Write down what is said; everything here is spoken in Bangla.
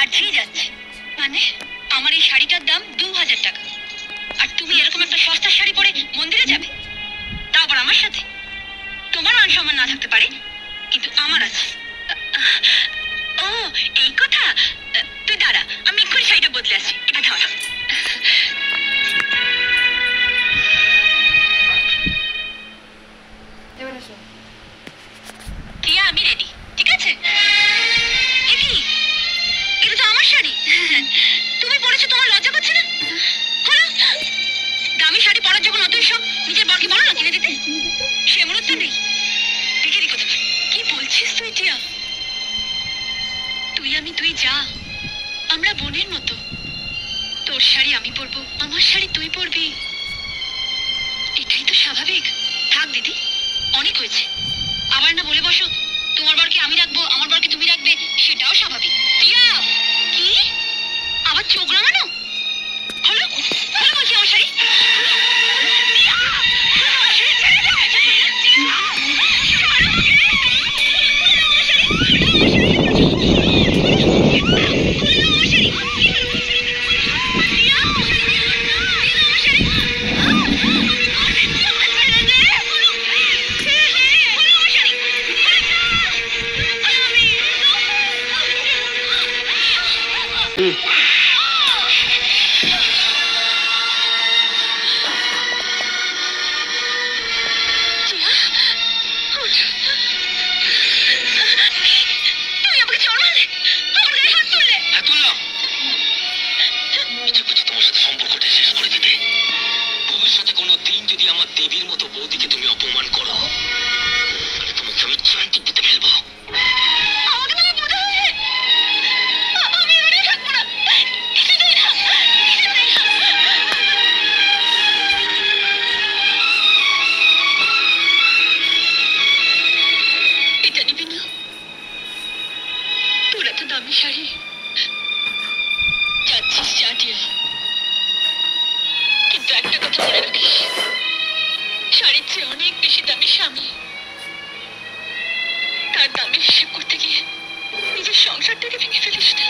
বাড়ছেই যাচ্ছে। মানে আমার এই শাড়িটার দাম 2000 টাকা, আর তুমি এরকম একটা সস্তার শাড়ি পরে মন্দিরে যাবে, তা আবার আমার সাথে। তোমার মান সম্মান না থাকতে পারে, কিন্তু আমার আছে। ও এই কথা, তুই দাঁড়া, আমি এক্ষুনি শাড়িটা বদলে আসি। এটা ধর। টিয়া আমি রেডি, ঠিক আছে? কি এটা তো আমার শাড়ি, তুমি পরেছো, তোমার লজ্জা করছে না? বলো, দামি শাড়ি পরার যখন অতই সব, নিজের বরকে বলো না কিনে দিতে। সে মনে তো নেই। দেখে রেখো। কি বলছিস তুই টিয়া? তুই যা, আমরা বোনের মতো। তোর শাড়ি আমি পরবো, আমার শাড়ি তুই পরবি, এটাই তো স্বাভাবিক। থাক দিদি, অনেক হয়েছে। আবার না বলে বসো তোমার বরকে আমি রাখবো, আমার বরকে তুমি রাখবে, সেটাও স্বাভাবিক। টিয়া কি আবার চোখ রাঙানো? হলো হলো বলছি আমার শাড়ি। শাড়ি যাচ্ছিস চাটিয়া, কিন্তু একটা কথা মনে রাখিস, শাড়ির চেয়ে অনেক বেশি দামি স্বামী। তার দামে হিসেব করতে গিয়ে নিজের সংসারটাকে ভেঙে ফেলিস না।